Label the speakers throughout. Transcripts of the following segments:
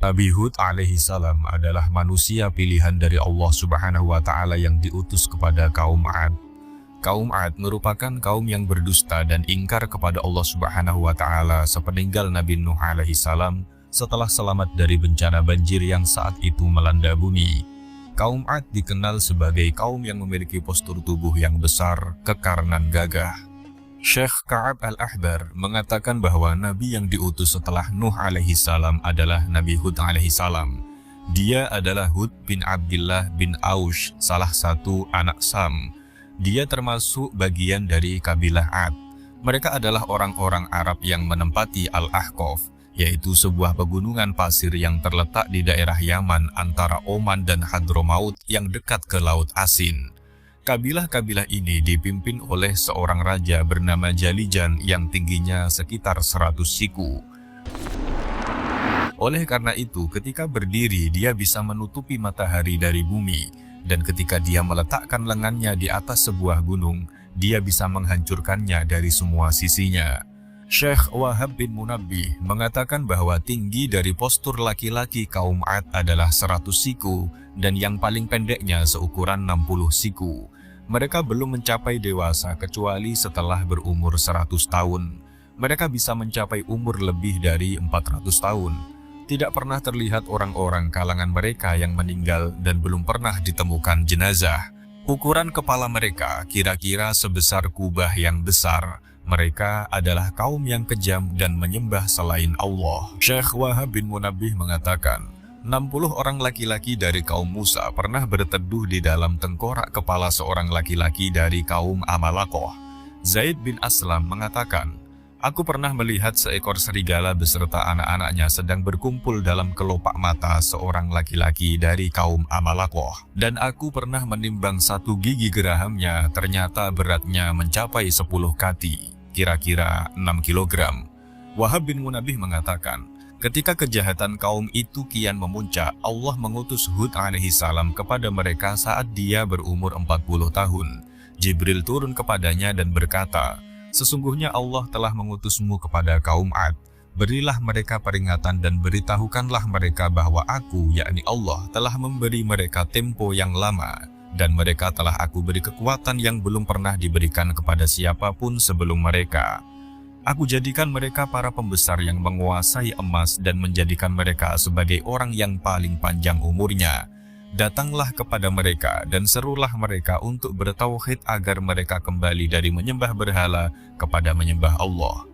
Speaker 1: Nabi Hud alaihi salam adalah manusia pilihan dari Allah Subhanahu wa Ta'ala yang diutus kepada kaum Ad. Kaum Ad merupakan kaum yang berdusta dan ingkar kepada Allah Subhanahu wa Ta'ala sepeninggal Nabi Nuh alaihi salam setelah selamat dari bencana banjir yang saat itu melanda bumi. Kaum Ad dikenal sebagai kaum yang memiliki postur tubuh yang besar, kekar dan gagah. Syekh Ka'ab al-Ahbar mengatakan bahwa Nabi yang diutus setelah Nuh alaihi salam adalah Nabi Hud alaihi salam. Dia adalah Hud bin Abdullah bin Aush, salah satu anak Sam. Dia termasuk bagian dari kabilah Ad. Mereka adalah orang-orang Arab yang menempati Al-Ahqaf, yaitu sebuah pegunungan pasir yang terletak di daerah Yaman antara Oman dan Hadramaut yang dekat ke Laut Asin. Kabilah-kabilah ini dipimpin oleh seorang raja bernama Jalijan yang tingginya sekitar 100 siku. Oleh karena itu, ketika berdiri dia bisa menutupi matahari dari bumi, dan ketika dia meletakkan lengannya di atas sebuah gunung, dia bisa menghancurkannya dari semua sisinya. Syekh Wahab bin Munabbih mengatakan bahwa tinggi dari postur laki-laki kaum Ad adalah 100 siku dan yang paling pendeknya seukuran 60 siku. Mereka belum mencapai dewasa kecuali setelah berumur 100 tahun. Mereka bisa mencapai umur lebih dari 400 tahun. Tidak pernah terlihat orang-orang kalangan mereka yang meninggal dan belum pernah ditemukan jenazah. Ukuran kepala mereka kira-kira sebesar kubah yang besar. Mereka adalah kaum yang kejam dan menyembah selain Allah. Syekh Wahab bin Munabbih mengatakan, 60 orang laki-laki dari kaum Musa pernah berteduh di dalam tengkorak kepala seorang laki-laki dari kaum Amalakoh. Zaid bin Aslam mengatakan, aku pernah melihat seekor serigala beserta anak-anaknya sedang berkumpul dalam kelopak mata seorang laki-laki dari kaum Amalakoh. Dan aku pernah menimbang satu gigi gerahamnya, ternyata beratnya mencapai 10 kati, kira-kira 6 kilogram. Wahab bin Munabbih mengatakan, ketika kejahatan kaum itu kian memuncak, Allah mengutus Hud alaihi salam kepada mereka saat dia berumur 40 tahun. Jibril turun kepadanya dan berkata, sesungguhnya Allah telah mengutusmu kepada kaum Ad. Berilah mereka peringatan dan beritahukanlah mereka bahwa aku, yakni Allah, telah memberi mereka tempo yang lama, dan mereka telah aku beri kekuatan yang belum pernah diberikan kepada siapapun sebelum mereka. Aku jadikan mereka para pembesar yang menguasai emas dan menjadikan mereka sebagai orang yang paling panjang umurnya. Datanglah kepada mereka dan serulah mereka untuk bertauhid agar mereka kembali dari menyembah berhala kepada menyembah Allah.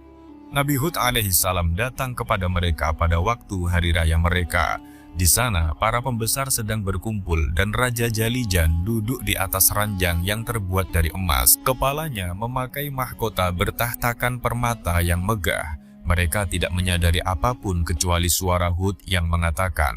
Speaker 1: Nabi Hud alaihi salam datang kepada mereka pada waktu hari raya mereka. Di sana, para pembesar sedang berkumpul dan Raja Jalijan duduk di atas ranjang yang terbuat dari emas. Kepalanya memakai mahkota bertahtakan permata yang megah. Mereka tidak menyadari apapun kecuali suara Hud yang mengatakan,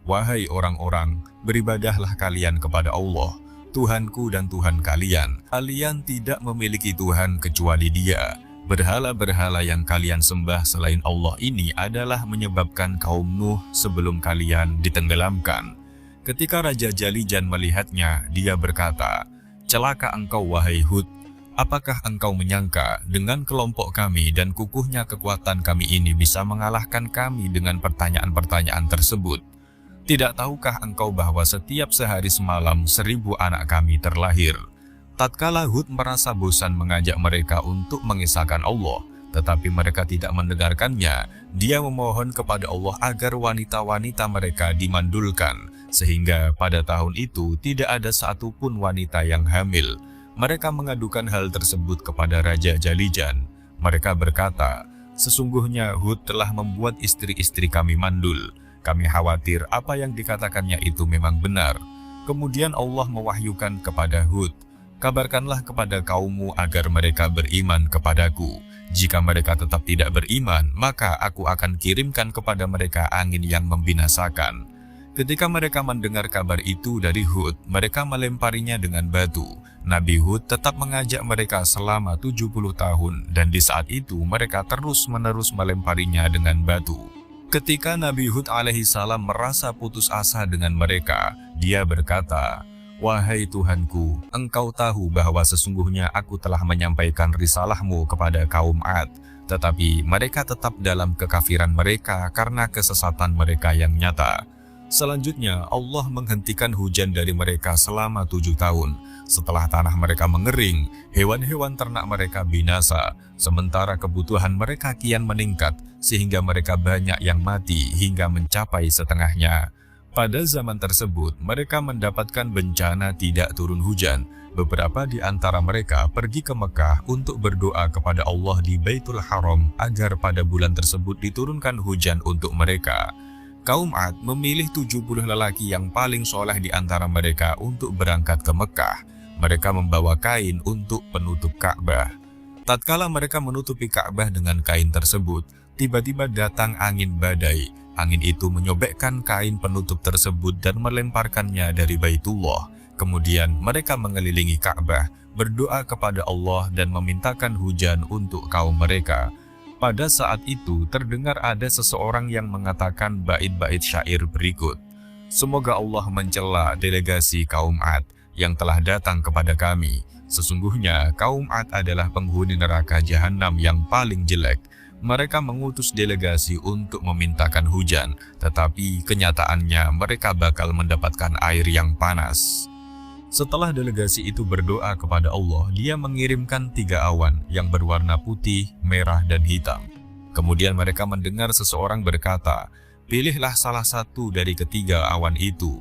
Speaker 1: wahai orang-orang, beribadahlah kalian kepada Allah, Tuhanku dan Tuhan kalian. Kalian tidak memiliki Tuhan kecuali Dia. Berhala-berhala yang kalian sembah selain Allah ini adalah menyebabkan kaum Nuh sebelum kalian ditenggelamkan. Ketika Raja Jalijan melihatnya, dia berkata, celaka engkau wahai Hud, apakah engkau menyangka dengan kelompok kami dan kukuhnya kekuatan kami ini bisa mengalahkan kami dengan pertanyaan-pertanyaan tersebut? Tidak tahukah engkau bahwa setiap sehari semalam 1000 anak kami terlahir? Tatkala Hud merasa bosan mengajak mereka untuk mengisahkan Allah, tetapi mereka tidak mendengarkannya, dia memohon kepada Allah agar wanita-wanita mereka dimandulkan, sehingga pada tahun itu tidak ada satupun wanita yang hamil. Mereka mengadukan hal tersebut kepada Raja Jalijan. Mereka berkata, sesungguhnya Hud telah membuat istri-istri kami mandul. Kami khawatir apa yang dikatakannya itu memang benar. Kemudian Allah mewahyukan kepada Hud, kabarkanlah kepada kaummu agar mereka beriman kepadaku. Jika mereka tetap tidak beriman, maka aku akan kirimkan kepada mereka angin yang membinasakan. Ketika mereka mendengar kabar itu dari Hud, mereka melemparinya dengan batu. Nabi Hud tetap mengajak mereka selama 70 tahun, dan di saat itu mereka terus-menerus melemparinya dengan batu. Ketika Nabi Hud alaihi salam merasa putus asa dengan mereka, dia berkata, wahai Tuhanku, engkau tahu bahwa sesungguhnya aku telah menyampaikan risalahmu kepada kaum Ad, tetapi mereka tetap dalam kekafiran mereka karena kesesatan mereka yang nyata. Selanjutnya, Allah menghentikan hujan dari mereka selama 7 tahun. Setelah tanah mereka mengering, hewan-hewan ternak mereka binasa, sementara kebutuhan mereka kian meningkat, sehingga mereka banyak yang mati hingga mencapai setengahnya. Pada zaman tersebut, mereka mendapatkan bencana tidak turun hujan. Beberapa di antara mereka pergi ke Mekah untuk berdoa kepada Allah di Baitul Haram agar pada bulan tersebut diturunkan hujan untuk mereka. Kaum Ad memilih 70 lelaki yang paling soleh di antara mereka untuk berangkat ke Mekah. Mereka membawa kain untuk penutup Ka'bah. Tatkala mereka menutupi Ka'bah dengan kain tersebut, tiba-tiba datang angin badai. Angin itu menyobekkan kain penutup tersebut dan melemparkannya dari Baitullah. Kemudian mereka mengelilingi Ka'bah, berdoa kepada Allah dan memintakan hujan untuk kaum mereka. Pada saat itu terdengar ada seseorang yang mengatakan bait-bait syair berikut. Semoga Allah mencela delegasi kaum Ad yang telah datang kepada kami. Sesungguhnya kaum Ad adalah penghuni neraka jahanam yang paling jelek. Mereka mengutus delegasi untuk memintakan hujan, tetapi kenyataannya mereka bakal mendapatkan air yang panas. Setelah delegasi itu berdoa kepada Allah, Dia mengirimkan 3 awan yang berwarna putih, merah, dan hitam. Kemudian mereka mendengar seseorang berkata, "Pilihlah salah satu dari ketiga awan itu."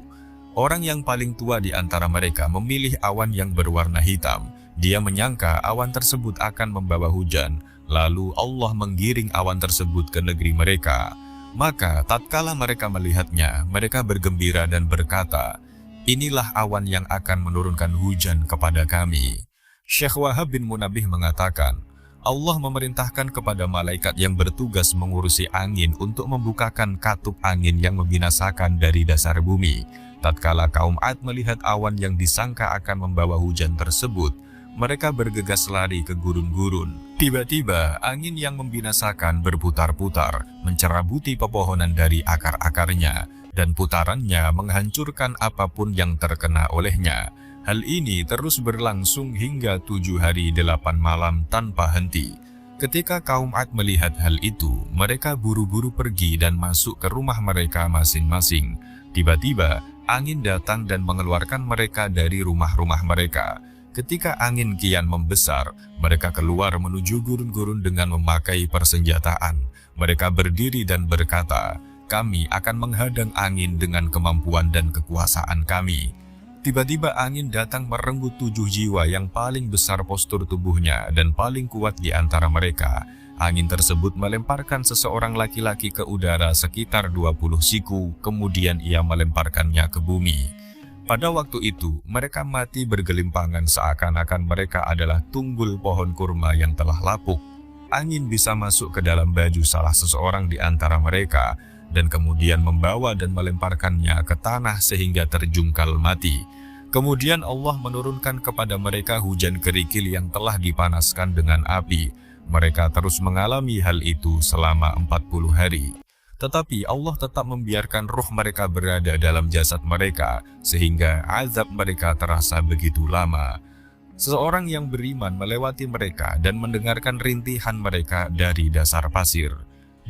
Speaker 1: Orang yang paling tua di antara mereka memilih awan yang berwarna hitam. Dia menyangka awan tersebut akan membawa hujan, lalu Allah menggiring awan tersebut ke negeri mereka. Maka tatkala mereka melihatnya, mereka bergembira dan berkata, "Inilah awan yang akan menurunkan hujan kepada kami." Syekh Wahab bin Munabih mengatakan, Allah memerintahkan kepada malaikat yang bertugas mengurusi angin untuk membukakan katup angin yang membinasakan dari dasar bumi. Tatkala kaum Ad melihat awan yang disangka akan membawa hujan tersebut, mereka bergegas lari ke gurun-gurun. Tiba-tiba angin yang membinasakan berputar-putar, mencerabuti pepohonan dari akar-akarnya, dan putarannya menghancurkan apapun yang terkena olehnya. Hal ini terus berlangsung hingga 7 hari 8 malam tanpa henti. Ketika kaum Ad melihat hal itu, mereka buru-buru pergi dan masuk ke rumah mereka masing-masing. Tiba-tiba, angin datang dan mengeluarkan mereka dari rumah-rumah mereka. Ketika angin kian membesar, mereka keluar menuju gurun-gurun dengan memakai persenjataan. Mereka berdiri dan berkata, "Kami akan menghadang angin dengan kemampuan dan kekuasaan kami." Tiba-tiba angin datang merenggut 7 jiwa yang paling besar postur tubuhnya dan paling kuat di antara mereka. Angin tersebut melemparkan seseorang laki-laki ke udara sekitar 20 siku, kemudian ia melemparkannya ke bumi. Pada waktu itu, mereka mati bergelimpangan seakan-akan mereka adalah tunggul pohon kurma yang telah lapuk. Angin bisa masuk ke dalam baju salah seseorang di antara mereka, dan kemudian membawa dan melemparkannya ke tanah sehingga terjungkal mati. Kemudian Allah menurunkan kepada mereka hujan kerikil yang telah dipanaskan dengan api. Mereka terus mengalami hal itu selama 40 hari. Tetapi Allah tetap membiarkan ruh mereka berada dalam jasad mereka, sehingga azab mereka terasa begitu lama. Seseorang yang beriman melewati mereka dan mendengarkan rintihan mereka dari dasar pasir.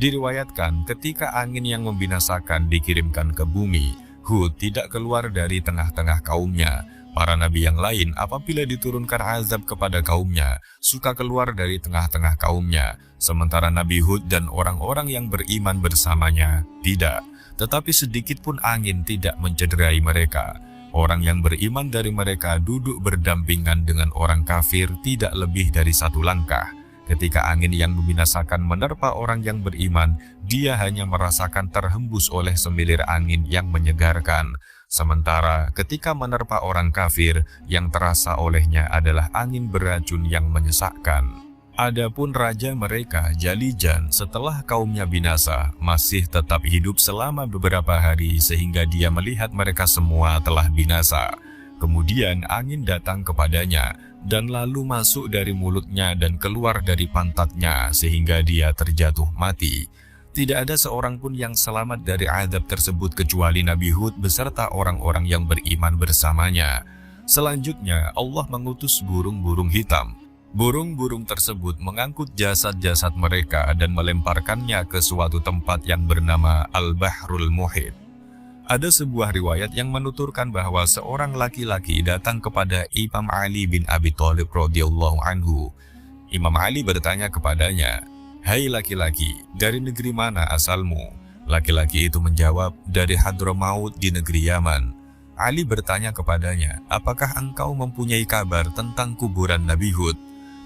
Speaker 1: Diriwayatkan ketika angin yang membinasakan dikirimkan ke bumi, Hud tidak keluar dari tengah-tengah kaumnya. Para nabi yang lain apabila diturunkan azab kepada kaumnya, suka keluar dari tengah-tengah kaumnya. Sementara Nabi Hud dan orang-orang yang beriman bersamanya, tidak. Tetapi sedikit pun angin tidak mencederai mereka. Orang yang beriman dari mereka duduk berdampingan dengan orang kafir tidak lebih dari 1 langkah. Ketika angin yang membinasakan menerpa orang yang beriman, dia hanya merasakan terhembus oleh semilir angin yang menyegarkan. Sementara ketika menerpa orang kafir, yang terasa olehnya adalah angin beracun yang menyesakkan. Adapun raja mereka, Jalijan, setelah kaumnya binasa, masih tetap hidup selama beberapa hari sehingga dia melihat mereka semua telah binasa. Kemudian angin datang kepadanya, dan lalu masuk dari mulutnya dan keluar dari pantatnya sehingga dia terjatuh mati. Tidak ada seorang pun yang selamat dari azab tersebut kecuali Nabi Hud beserta orang-orang yang beriman bersamanya. Selanjutnya Allah mengutus burung-burung hitam. Burung-burung tersebut mengangkut jasad-jasad mereka dan melemparkannya ke suatu tempat yang bernama Al-Bahrul Muhit. Ada sebuah riwayat yang menuturkan bahwa seorang laki-laki datang kepada Imam Ali bin Abi Thalib radhiyallahu anhu. Imam Ali bertanya kepadanya, "Hai laki-laki, dari negeri mana asalmu?" Laki-laki itu menjawab, "Dari Hadramaut di negeri Yaman." Ali bertanya kepadanya, "Apakah engkau mempunyai kabar tentang kuburan Nabi Hud?"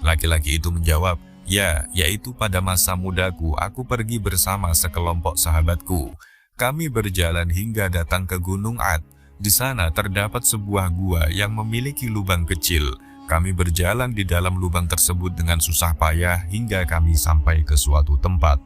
Speaker 1: Laki-laki itu menjawab, "Ya, yaitu pada masa mudaku aku pergi bersama sekelompok sahabatku. Kami berjalan hingga datang ke Gunung Ad. Di sana terdapat sebuah gua yang memiliki lubang kecil. Kami berjalan di dalam lubang tersebut dengan susah payah hingga kami sampai ke suatu tempat.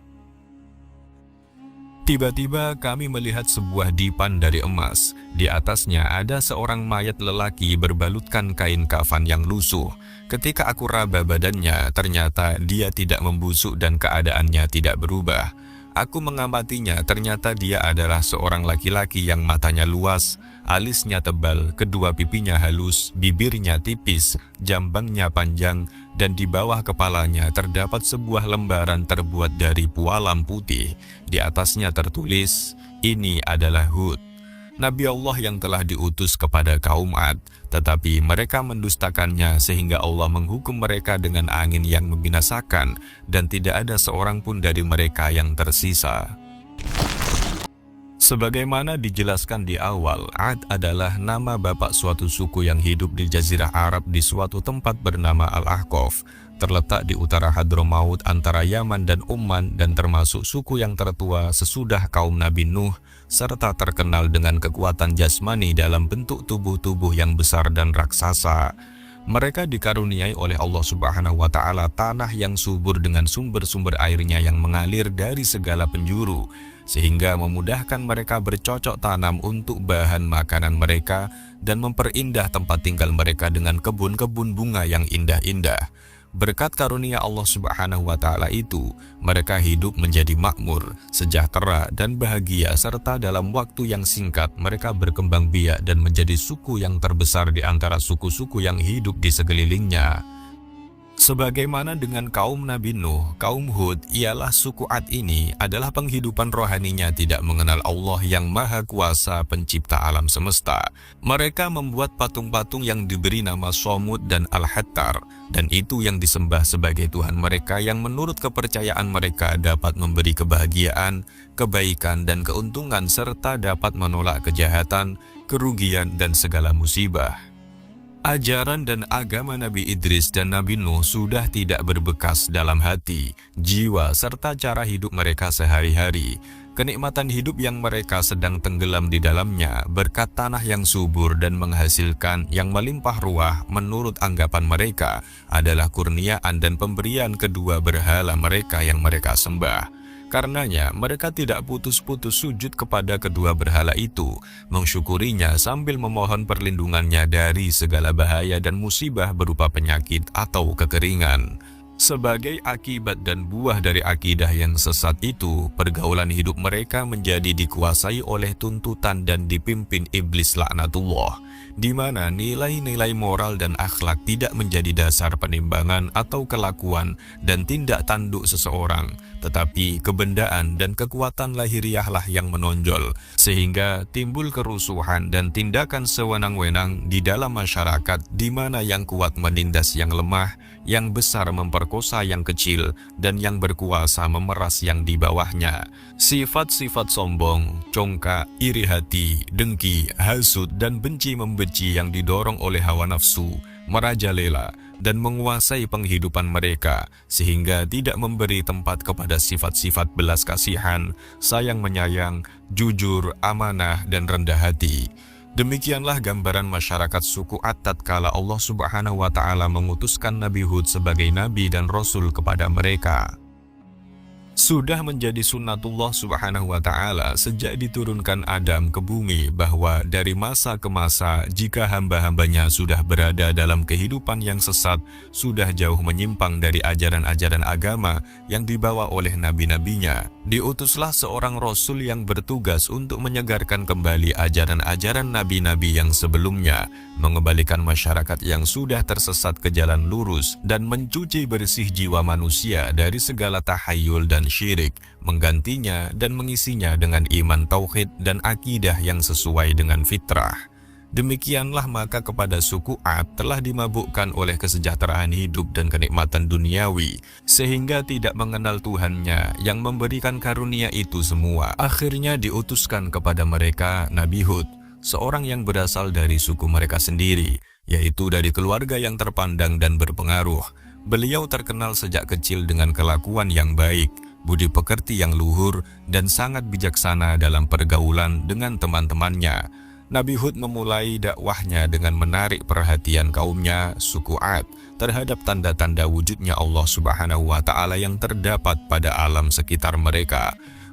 Speaker 1: Tiba-tiba kami melihat sebuah dipan dari emas. Di atasnya ada seorang mayat lelaki berbalutkan kain kafan yang lusuh. Ketika aku raba badannya, ternyata dia tidak membusuk dan keadaannya tidak berubah. Aku mengamatinya, ternyata dia adalah seorang laki-laki yang matanya luas, alisnya tebal, kedua pipinya halus, bibirnya tipis, jambangnya panjang, dan di bawah kepalanya terdapat sebuah lembaran terbuat dari pualam putih. Di atasnya tertulis, "Ini adalah Hud, Nabi Allah yang telah diutus kepada kaum Ad, tetapi mereka mendustakannya sehingga Allah menghukum mereka dengan angin yang membinasakan dan tidak ada seorang pun dari mereka yang tersisa." Sebagaimana dijelaskan di awal, Ad adalah nama bapak suatu suku yang hidup di Jazirah Arab di suatu tempat bernama Al-Ahqaf, terletak di utara Hadramaut antara Yaman dan Oman dan termasuk suku yang tertua sesudah kaum Nabi Nuh, serta terkenal dengan kekuatan jasmani dalam bentuk tubuh-tubuh yang besar dan raksasa. Mereka dikaruniai oleh Allah Subhanahu wa Ta'ala tanah yang subur dengan sumber-sumber airnya yang mengalir dari segala penjuru, sehingga memudahkan mereka bercocok tanam untuk bahan makanan mereka dan memperindah tempat tinggal mereka dengan kebun-kebun bunga yang indah-indah. Berkat karunia Allah Subhanahu wa Ta'ala itu, mereka hidup menjadi makmur, sejahtera, dan bahagia, serta dalam waktu yang singkat mereka berkembang biak dan menjadi suku yang terbesar di antara suku-suku yang hidup di sekelilingnya. Sebagaimana dengan kaum Nabi Nuh, kaum Hud ialah suku Ad ini adalah penghidupan rohaninya tidak mengenal Allah yang Maha Kuasa pencipta alam semesta. Mereka membuat patung-patung yang diberi nama Somud dan Al-Hattar, dan itu yang disembah sebagai Tuhan mereka yang menurut kepercayaan mereka dapat memberi kebahagiaan, kebaikan, dan keuntungan serta dapat menolak kejahatan, kerugian, dan segala musibah. Ajaran dan agama Nabi Idris dan Nabi Nuh sudah tidak berbekas dalam hati, jiwa, serta cara hidup mereka sehari-hari. Kenikmatan hidup yang mereka sedang tenggelam di dalamnya berkat tanah yang subur dan menghasilkan yang melimpah ruah menurut anggapan mereka adalah kurniaan dan pemberian kedua berhala mereka yang mereka sembah. Karenanya, mereka tidak putus-putus sujud kepada kedua berhala itu, mensyukurinya sambil memohon perlindungannya dari segala bahaya dan musibah berupa penyakit atau kekeringan. Sebagai akibat dan buah dari akidah yang sesat itu, pergaulan hidup mereka menjadi dikuasai oleh tuntutan dan dipimpin iblis laknatullah, di mana nilai-nilai moral dan akhlak tidak menjadi dasar penimbangan atau kelakuan dan tindak tanduk seseorang, tetapi kebendaan dan kekuatan lahiriahlah yang menonjol, sehingga timbul kerusuhan dan tindakan sewenang-wenang di dalam masyarakat di mana yang kuat menindas yang lemah, yang besar memperkosa yang kecil, dan yang berkuasa memeras yang di bawahnya. Sifat-sifat sombong, congkak, iri hati, dengki, hasud, dan benci-membenci yang didorong oleh hawa nafsu, merajalela, dan menguasai penghidupan mereka, sehingga tidak memberi tempat kepada sifat-sifat belas kasihan, sayang menyayang, jujur, amanah, dan rendah hati. Demikianlah gambaran masyarakat suku Ad tatkala Allah Subhanahu wa Ta'ala mengutuskan Nabi Hud sebagai nabi dan rasul kepada mereka. Sudah menjadi sunnatullah Subhanahu wa Ta'ala sejak diturunkan Adam ke bumi bahwa dari masa ke masa jika hamba-hambanya sudah berada dalam kehidupan yang sesat, sudah jauh menyimpang dari ajaran-ajaran agama yang dibawa oleh nabi-nabinya, Diutuslah seorang Rasul yang bertugas untuk menyegarkan kembali ajaran-ajaran nabi-nabi yang sebelumnya, mengembalikan masyarakat yang sudah tersesat ke jalan lurus, dan mencuci bersih jiwa manusia dari segala tahayul dan syirik, menggantinya dan mengisinya dengan iman tauhid dan akidah yang sesuai dengan fitrah. Demikianlah maka kepada suku Ad telah dimabukkan oleh kesejahteraan hidup dan kenikmatan duniawi, sehingga tidak mengenal Tuhannya yang memberikan karunia itu semua. Akhirnya diutuskan kepada mereka Nabi Hud, seorang yang berasal dari suku mereka sendiri, yaitu dari keluarga yang terpandang dan berpengaruh. Beliau terkenal sejak kecil dengan kelakuan yang baik, budi pekerti yang luhur, dan sangat bijaksana dalam pergaulan dengan teman-temannya. Nabi Hud memulai dakwahnya dengan menarik perhatian kaumnya, suku Ad, terhadap tanda-tanda wujudnya Allah Subhanahu wa Ta'ala yang terdapat pada alam sekitar mereka.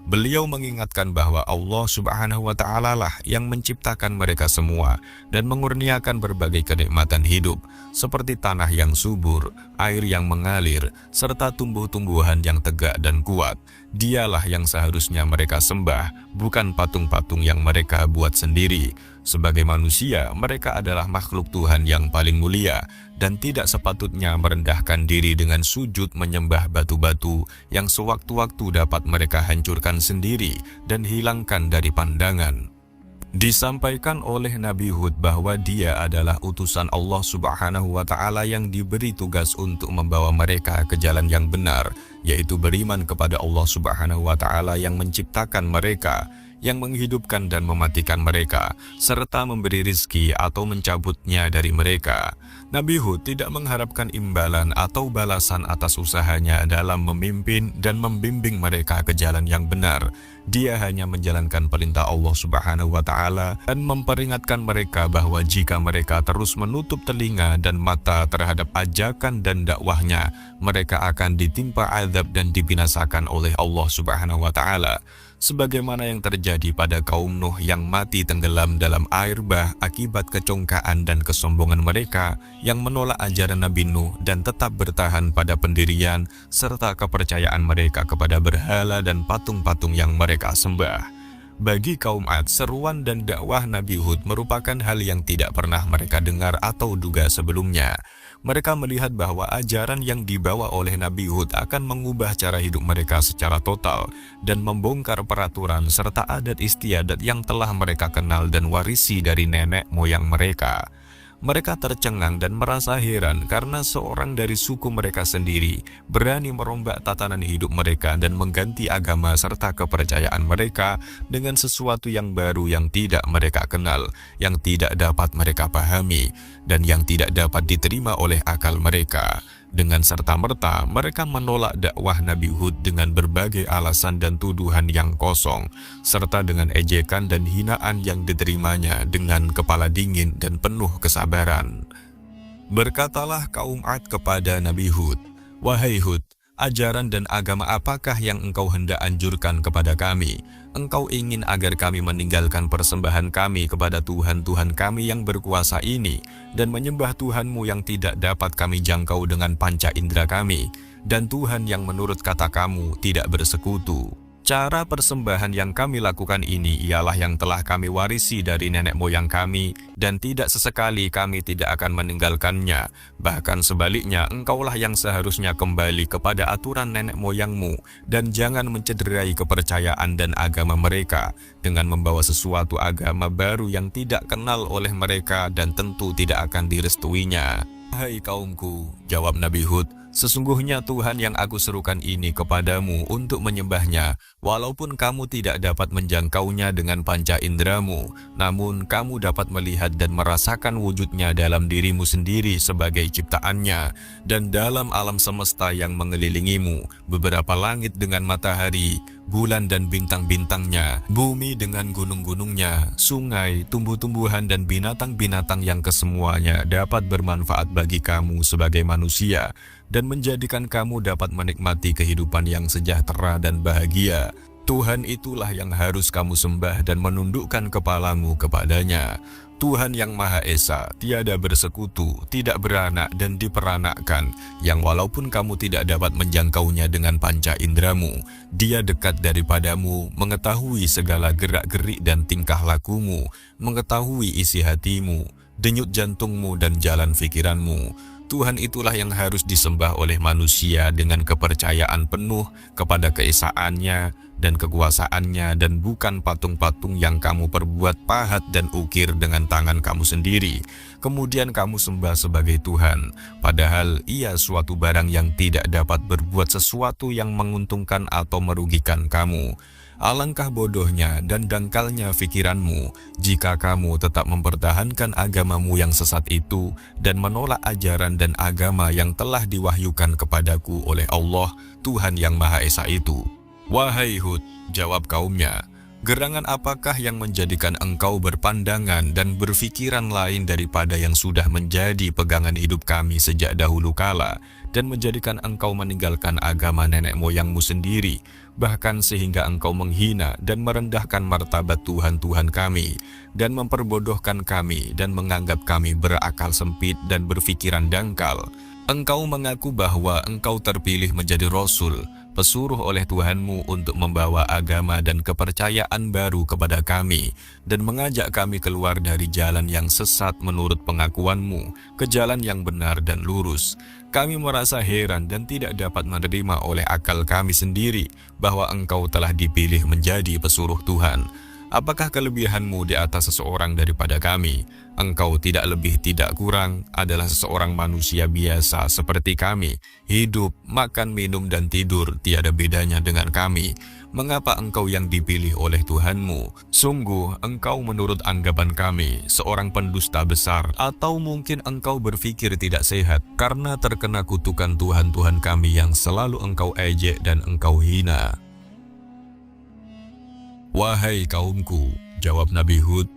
Speaker 1: Beliau mengingatkan bahwa Allah Subhanahu wa Ta'ala lah yang menciptakan mereka semua dan mengurniakan berbagai kenikmatan hidup, seperti tanah yang subur, air yang mengalir, serta tumbuh-tumbuhan yang tegak dan kuat. Dialah yang seharusnya mereka sembah, bukan patung-patung yang mereka buat sendiri. Sebagai manusia, mereka adalah makhluk Tuhan yang paling mulia, dan tidak sepatutnya merendahkan diri dengan sujud menyembah batu-batu yang sewaktu-waktu dapat mereka hancurkan sendiri dan hilangkan dari pandangan. Disampaikan oleh Nabi Hud bahwa dia adalah utusan Allah Subhanahu wa Ta'ala yang diberi tugas untuk membawa mereka ke jalan yang benar, yaitu beriman kepada Allah Subhanahu wa Ta'ala yang menciptakan mereka, yang menghidupkan dan mematikan mereka, serta memberi rizki atau mencabutnya dari mereka. Nabi Hud tidak mengharapkan imbalan atau balasan atas usahanya dalam memimpin dan membimbing mereka ke jalan yang benar. Dia hanya menjalankan perintah Allah Subhanahu wa Ta'ala dan memperingatkan mereka bahwa jika mereka terus menutup telinga dan mata terhadap ajakan dan dakwahnya, mereka akan ditimpa azab dan dibinasakan oleh Allah Subhanahu wa Ta'ala. Sebagaimana yang terjadi pada kaum Nuh yang mati tenggelam dalam air bah akibat kecongkaan dan kesombongan mereka yang menolak ajaran Nabi Nuh dan tetap bertahan pada pendirian serta kepercayaan mereka kepada berhala dan patung-patung yang mereka sembah. Bagi kaum Ad, seruan dan dakwah Nabi Hud merupakan hal yang tidak pernah mereka dengar atau duga sebelumnya. Mereka melihat bahwa ajaran yang dibawa oleh Nabi Hud akan mengubah cara hidup mereka secara total dan membongkar peraturan serta adat istiadat yang telah mereka kenal dan warisi dari nenek moyang mereka. Mereka tercengang dan merasa heran karena seorang dari suku mereka sendiri berani merombak tatanan hidup mereka dan mengganti agama serta kepercayaan mereka dengan sesuatu yang baru yang tidak mereka kenal, yang tidak dapat mereka pahami, dan yang tidak dapat diterima oleh akal mereka. Dengan serta-merta, mereka menolak dakwah Nabi Hud dengan berbagai alasan dan tuduhan yang kosong, serta dengan ejekan dan hinaan yang diterimanya dengan kepala dingin dan penuh kesabaran. Berkatalah kaum Ad kepada Nabi Hud, "Wahai Hud, ajaran dan agama apakah yang engkau hendak anjurkan kepada kami? Engkau ingin agar kami meninggalkan persembahan kami kepada Tuhan-Tuhan kami yang berkuasa ini dan menyembah Tuhanmu yang tidak dapat kami jangkau dengan panca indera kami, dan Tuhan yang menurut kata kamu tidak bersekutu. Cara persembahan yang kami lakukan ini ialah yang telah kami warisi dari nenek moyang kami, dan tidak sesekali kami tidak akan meninggalkannya. Bahkan sebaliknya, engkaulah yang seharusnya kembali kepada aturan nenek moyangmu, dan jangan mencederai kepercayaan dan agama mereka dengan membawa sesuatu agama baru yang tidak kenal oleh mereka dan tentu tidak akan direstuinya." "Hai kaumku," jawab Nabi Hud, "sesungguhnya Tuhan yang aku serukan ini kepadamu untuk menyembahnya, walaupun kamu tidak dapat menjangkaunya dengan panca inderamu, namun kamu dapat melihat dan merasakan wujudnya dalam dirimu sendiri sebagai ciptaannya, dan dalam alam semesta yang mengelilingimu, beberapa langit dengan matahari, bulan dan bintang-bintangnya, bumi dengan gunung-gunungnya, sungai, tumbuh-tumbuhan dan binatang-binatang yang kesemuanya dapat bermanfaat bagi kamu sebagai manusia, dan menjadikan kamu dapat menikmati kehidupan yang sejahtera dan bahagia. Tuhan itulah yang harus kamu sembah dan menundukkan kepalamu kepadanya. Tuhan yang Maha Esa, tiada bersekutu, tidak beranak dan diperanakkan, yang walaupun kamu tidak dapat menjangkaunya dengan panca indramu, Dia dekat daripadamu, mengetahui segala gerak-gerik dan tingkah lakumu, mengetahui isi hatimu, denyut jantungmu dan jalan pikiranmu. Tuhan itulah yang harus disembah oleh manusia dengan kepercayaan penuh kepada keesaannya dan kekuasaannya, dan bukan patung-patung yang kamu perbuat pahat dan ukir dengan tangan kamu sendiri, kemudian kamu sembah sebagai Tuhan, padahal ia suatu barang yang tidak dapat berbuat sesuatu yang menguntungkan atau merugikan kamu. Alangkah bodohnya dan dangkalnya pikiranmu jika kamu tetap mempertahankan agamamu yang sesat itu dan menolak ajaran dan agama yang telah diwahyukan kepadaku oleh Allah, Tuhan yang Maha Esa itu. Wahai Hud, jawab kaumnya, gerangan apakah yang menjadikan engkau berpandangan dan berfikiran lain daripada yang sudah menjadi pegangan hidup kami sejak dahulu kala, dan menjadikan engkau meninggalkan agama nenek moyangmu sendiri, bahkan sehingga engkau menghina dan merendahkan martabat Tuhan-Tuhan kami, dan memperbodohkan kami dan menganggap kami berakal sempit dan berfikiran dangkal. Engkau mengaku bahwa engkau terpilih menjadi Rasul, pesuruh oleh Tuhanmu untuk membawa agama dan kepercayaan baru kepada kami, dan mengajak kami keluar dari jalan yang sesat menurut pengakuanmu, ke jalan yang benar dan lurus. Kami merasa heran dan tidak dapat menerima oleh akal kami sendiri bahwa engkau telah dipilih menjadi pesuruh Tuhan. Apakah kelebihanmu di atas seseorang daripada kami? Engkau tidak lebih tidak kurang adalah seseorang manusia biasa seperti kami. Hidup, makan, minum, dan tidur tiada bedanya dengan kami. Mengapa engkau yang dipilih oleh Tuhanmu? Sungguh, engkau menurut anggapan kami seorang pendusta besar, atau mungkin engkau berpikir tidak sehat karena terkena kutukan Tuhan-Tuhan kami yang selalu engkau ejek dan engkau hina. Wahai kaumku, jawab Nabi Hud,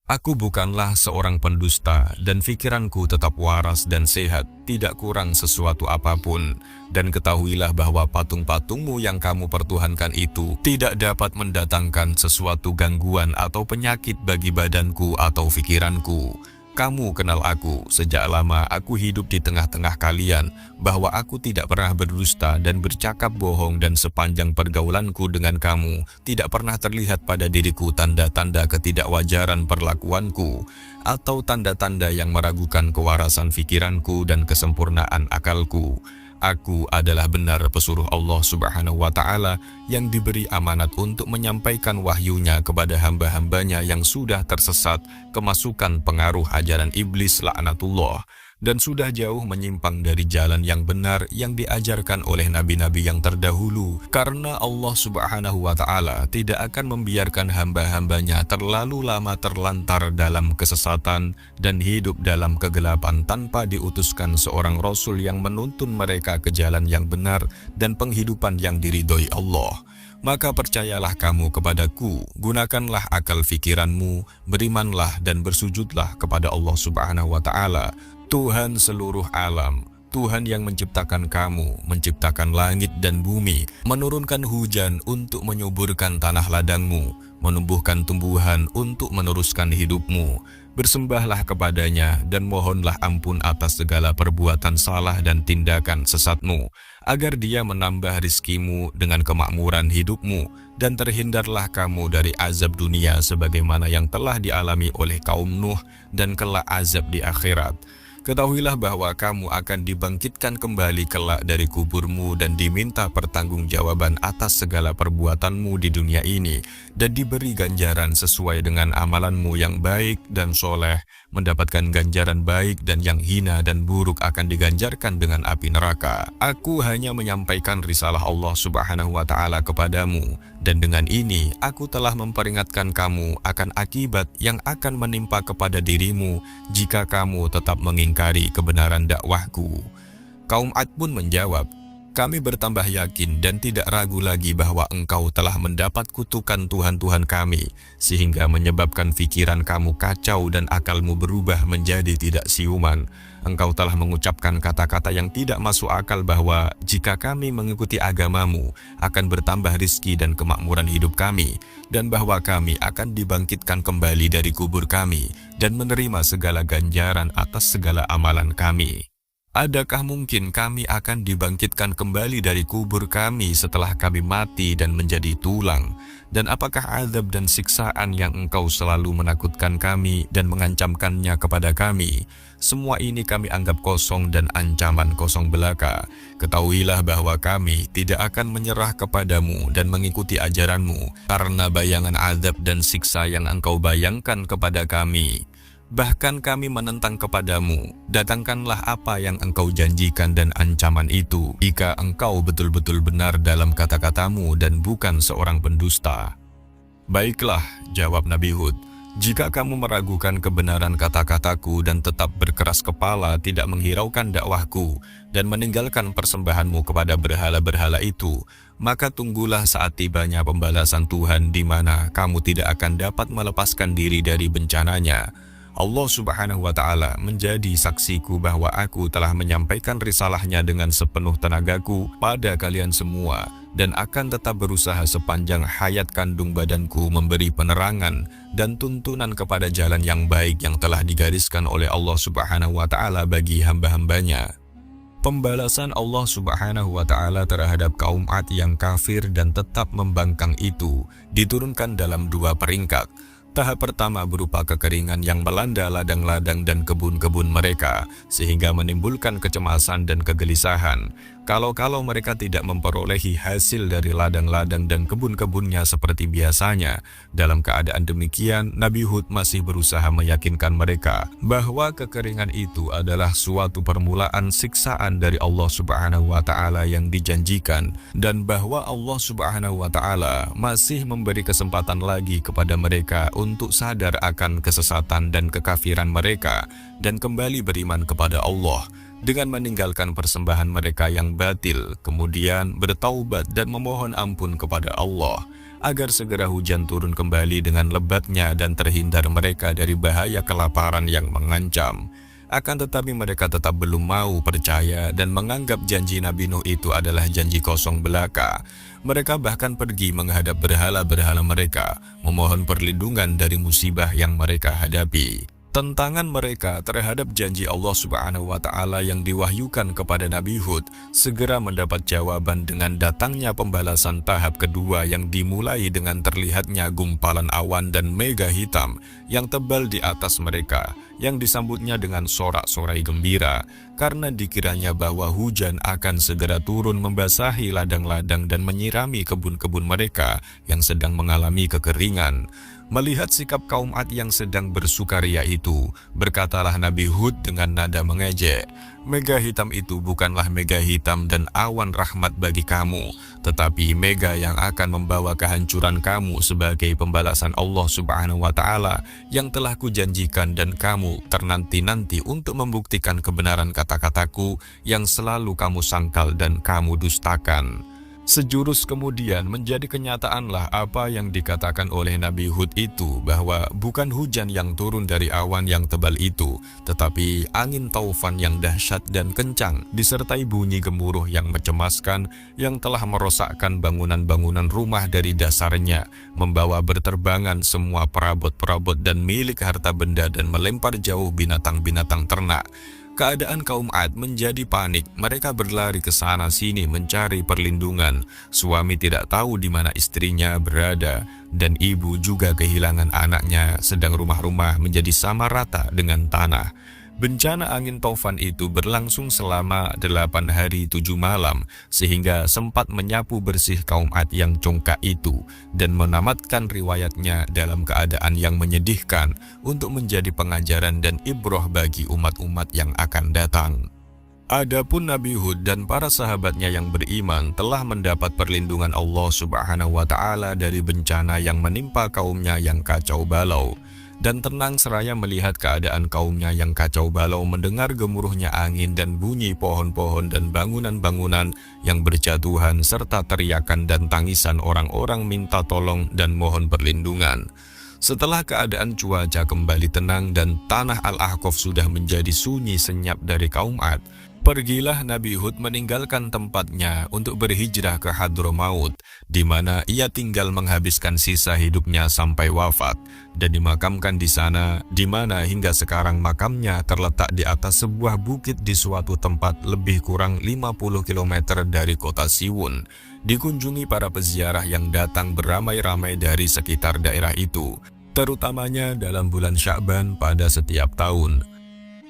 Speaker 1: aku bukanlah seorang pendusta dan pikiranku tetap waras dan sehat, tidak kurang sesuatu apapun. Dan ketahuilah bahwa patung-patungmu yang kamu pertuhankan itu tidak dapat mendatangkan sesuatu gangguan atau penyakit bagi badanku atau pikiranku. Kamu kenal aku, sejak lama aku hidup di tengah-tengah kalian, bahwa aku tidak pernah berdusta dan bercakap bohong, dan sepanjang pergaulanku dengan kamu, tidak pernah terlihat pada diriku tanda-tanda ketidakwajaran perlakuanku, atau tanda-tanda yang meragukan kewarasan pikiranku dan kesempurnaan akalku. Aku adalah benar pesuruh Allah Subhanahu wa Ta'ala yang diberi amanat untuk menyampaikan wahyunya kepada hamba-hambanya yang sudah tersesat kemasukan pengaruh ajaran iblis laknatullah, dan sudah jauh menyimpang dari jalan yang benar yang diajarkan oleh nabi-nabi yang terdahulu, karena Allah Subhanahu wa Ta'ala tidak akan membiarkan hamba-hambanya terlalu lama terlantar dalam kesesatan dan hidup dalam kegelapan tanpa diutuskan seorang Rasul yang menuntun mereka ke jalan yang benar dan penghidupan yang diridhoi Allah. Maka percayalah kamu kepadaku, gunakanlah akal fikiranmu, berimanlah dan bersujudlah kepada Allah Subhanahu wa Ta'ala, Tuhan seluruh alam, Tuhan yang menciptakan kamu, menciptakan langit dan bumi, menurunkan hujan untuk menyuburkan tanah ladangmu, menumbuhkan tumbuhan untuk meneruskan hidupmu. Bersembahlah kepadanya dan mohonlah ampun atas segala perbuatan salah dan tindakan sesatmu, agar Dia menambah rizkimu dengan kemakmuran hidupmu, dan terhindarlah kamu dari azab dunia sebagaimana yang telah dialami oleh kaum Nuh dan kelak azab di akhirat. Ketahuilah bahwa kamu akan dibangkitkan kembali kelak dari kuburmu dan diminta pertanggungjawaban atas segala perbuatanmu di dunia ini, dan diberi ganjaran sesuai dengan amalanmu yang baik dan soleh, mendapatkan ganjaran baik, dan yang hina dan buruk akan diganjarkan dengan api neraka. Aku hanya menyampaikan risalah Allah Subhanahu wa Ta'ala kepadamu, dan dengan ini aku telah memperingatkan kamu akan akibat yang akan menimpa kepada dirimu jika kamu tetap mengingkari kebenaran dakwahku. Kaum Ad pun menjawab, Kami bertambah yakin dan tidak ragu lagi bahwa engkau telah mendapat kutukan Tuhan-Tuhan kami, sehingga menyebabkan pikiran kamu kacau dan akalmu berubah menjadi tidak siuman. Engkau telah mengucapkan kata-kata yang tidak masuk akal bahwa jika kami mengikuti agamamu, akan bertambah rizki dan kemakmuran hidup kami, dan bahwa kami akan dibangkitkan kembali dari kubur kami, dan menerima segala ganjaran atas segala amalan kami. Adakah mungkin kami akan dibangkitkan kembali dari kubur kami setelah kami mati dan menjadi tulang? Dan apakah azab dan siksaan yang engkau selalu menakutkan kami dan mengancamkannya kepada kami? Semua ini kami anggap kosong dan ancaman kosong belaka. Ketahuilah bahwa kami tidak akan menyerah kepadamu dan mengikuti ajaranmu karena bayangan azab dan siksa yang engkau bayangkan kepada kami. Bahkan kami menentang kepadamu, datangkanlah apa yang engkau janjikan dan ancaman itu, jika engkau betul-betul benar dalam kata-katamu dan bukan seorang pendusta. Baiklah, jawab Nabi Hud, jika kamu meragukan kebenaran kata-kataku dan tetap berkeras kepala tidak menghiraukan dakwahku dan meninggalkan persembahanmu kepada berhala-berhala itu, maka tunggulah saat tibanya pembalasan Tuhan di mana kamu tidak akan dapat melepaskan diri dari bencananya. Allah Subhanahu wa Ta'ala menjadi saksiku bahwa aku telah menyampaikan risalahnya dengan sepenuh tenagaku pada kalian semua, dan akan tetap berusaha sepanjang hayat kandung badanku memberi penerangan dan tuntunan kepada jalan yang baik yang telah digariskan oleh Allah Subhanahu wa Ta'ala bagi hamba-hambanya. Pembalasan Allah Subhanahu wa Ta'ala terhadap kaum Ad yang kafir dan tetap membangkang itu diturunkan dalam dua peringkat. Tahap pertama berupa kekeringan yang melanda ladang-ladang dan kebun-kebun mereka, sehingga menimbulkan kecemasan dan kegelisahan. Kalau mereka tidak memperolehi hasil dari ladang-ladang dan kebun-kebunnya seperti biasanya. Dalam keadaan demikian, Nabi Hud masih berusaha meyakinkan mereka bahwa kekeringan itu adalah suatu permulaan siksaan dari Allah Subhanahu wa Ta'ala yang dijanjikan, dan bahwa Allah Subhanahu wa Ta'ala masih memberi kesempatan lagi kepada mereka untuk sadar akan kesesatan dan kekafiran mereka dan kembali beriman kepada Allah dengan meninggalkan persembahan mereka yang batil, kemudian bertaubat dan memohon ampun kepada Allah agar segera hujan turun kembali dengan lebatnya dan terhindar mereka dari bahaya kelaparan yang mengancam. Akan tetapi mereka tetap belum mau percaya dan menganggap janji Nabi Nuh itu adalah janji kosong belaka. Mereka bahkan pergi menghadap berhala-berhala mereka, memohon perlindungan dari musibah yang mereka hadapi. Tentangan mereka terhadap janji Allah Subhanahu wa Ta'ala yang diwahyukan kepada Nabi Hud segera mendapat jawaban dengan datangnya pembalasan tahap kedua yang dimulai dengan terlihatnya gumpalan awan dan mega hitam yang tebal di atas mereka, yang disambutnya dengan sorak-sorai gembira karena dikiranya bahwa hujan akan segera turun membasahi ladang-ladang dan menyirami kebun-kebun mereka yang sedang mengalami kekeringan. Melihat sikap kaum Ad yang sedang bersukaria itu, berkatalah Nabi Hud dengan nada mengejek, "Mega hitam itu bukanlah mega hitam dan awan rahmat bagi kamu, tetapi mega yang akan membawa kehancuran kamu sebagai pembalasan Allah Subhanahu wa Ta'ala yang telah kujanjikan, dan kamu ternanti-nanti untuk membuktikan kebenaran kata-kataku yang selalu kamu sangkal dan kamu dustakan." Sejurus kemudian menjadi kenyataanlah apa yang dikatakan oleh Nabi Hud itu, bahwa bukan hujan yang turun dari awan yang tebal itu, tetapi angin taufan yang dahsyat dan kencang, disertai bunyi gemuruh yang mencemaskan, yang telah merosakkan bangunan-bangunan rumah dari dasarnya, membawa berterbangan semua perabot-perabot dan milik harta benda, dan melempar jauh binatang-binatang ternak. Keadaan kaum Ad menjadi panik, mereka berlari ke sana sini mencari perlindungan. Suami tidak tahu di mana istrinya berada, dan ibu juga kehilangan anaknya, sedang rumah-rumah menjadi sama rata dengan tanah. Bencana angin taufan itu berlangsung selama 8 hari 7 malam, sehingga sempat menyapu bersih kaum Ad yang congkak itu, dan menamatkan riwayatnya dalam keadaan yang menyedihkan untuk menjadi pengajaran dan ibrah bagi umat-umat yang akan datang. Adapun Nabi Hud dan para sahabatnya yang beriman telah mendapat perlindungan Allah Subhanahu wa Ta'ala dari bencana yang menimpa kaumnya yang kacau balau. dan tenang seraya melihat keadaan kaumnya yang kacau balau mendengar gemuruhnya angin dan bunyi pohon-pohon dan bangunan-bangunan yang berjatuhan serta teriakan dan tangisan orang-orang minta tolong dan mohon perlindungan. Setelah keadaan cuaca kembali tenang dan tanah Al-Ahqaf sudah menjadi sunyi senyap dari kaum Ad, pergilah Nabi Hud meninggalkan tempatnya untuk berhijrah ke Hadramaut, di mana ia tinggal menghabiskan sisa hidupnya sampai wafat, dan dimakamkan di sana, di mana hingga sekarang makamnya terletak di atas sebuah bukit di suatu tempat lebih kurang 50 km dari kota Siwun, dikunjungi para peziarah yang datang beramai-ramai dari sekitar daerah itu, terutamanya dalam bulan Sya'ban pada setiap tahun.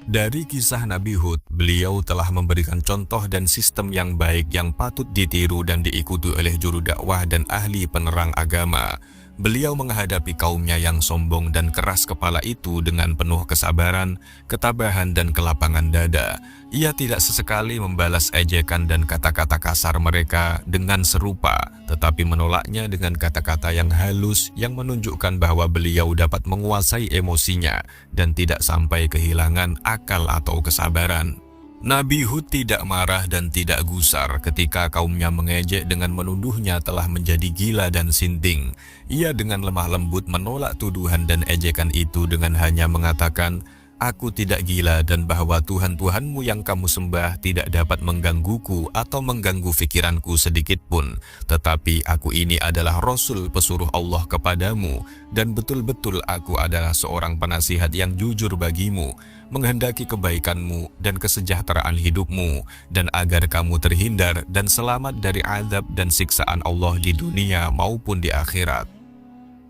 Speaker 1: Dari kisah Nabi Hud, beliau telah memberikan contoh dan sistem yang baik yang patut ditiru dan diikuti oleh juru dakwah dan ahli penerang agama. Beliau menghadapi kaumnya yang sombong dan keras kepala itu dengan penuh kesabaran, ketabahan dan kelapangan dada. Ia tidak sesekali membalas ejekan dan kata-kata kasar mereka dengan serupa, tetapi menolaknya dengan kata-kata yang halus yang menunjukkan bahwa beliau dapat menguasai emosinya dan tidak sampai kehilangan akal atau kesabaran. Nabi Hud tidak marah dan tidak gusar ketika kaumnya mengejek dengan menuduhnya telah menjadi gila dan sinting. Ia dengan lemah lembut menolak tuduhan dan ejekan itu dengan hanya mengatakan, "Aku tidak gila dan bahwa Tuhan-Tuhanmu yang kamu sembah tidak dapat menggangguku atau mengganggu pikiranku sedikit pun. Tetapi aku ini adalah Rasul pesuruh Allah kepadamu dan betul-betul aku adalah seorang penasihat yang jujur bagimu, menghendaki kebaikanmu dan kesejahteraan hidupmu, dan agar kamu terhindar dan selamat dari azab dan siksaan Allah di dunia maupun di akhirat."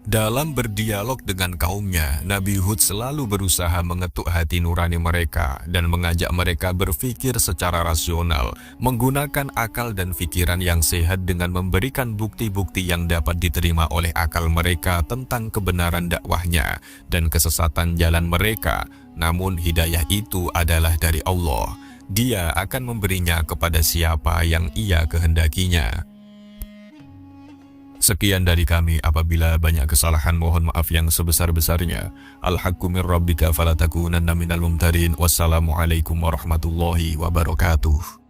Speaker 1: Dalam berdialog dengan kaumnya, Nabi Hud selalu berusaha mengetuk hati nurani mereka dan mengajak mereka berpikir secara rasional, menggunakan akal dan pikiran yang sehat dengan memberikan bukti-bukti yang dapat diterima oleh akal mereka tentang kebenaran dakwahnya dan kesesatan jalan mereka. Namun hidayah itu adalah dari Allah. Dia akan memberinya kepada siapa yang Ia kehendakinya. Sekian dari kami, apabila banyak kesalahan mohon maaf yang sebesar-besarnya. Al-haqqu min rabbika falatakunanna minal mumtarin. Wassalamualaikum warahmatullahi wabarakatuh.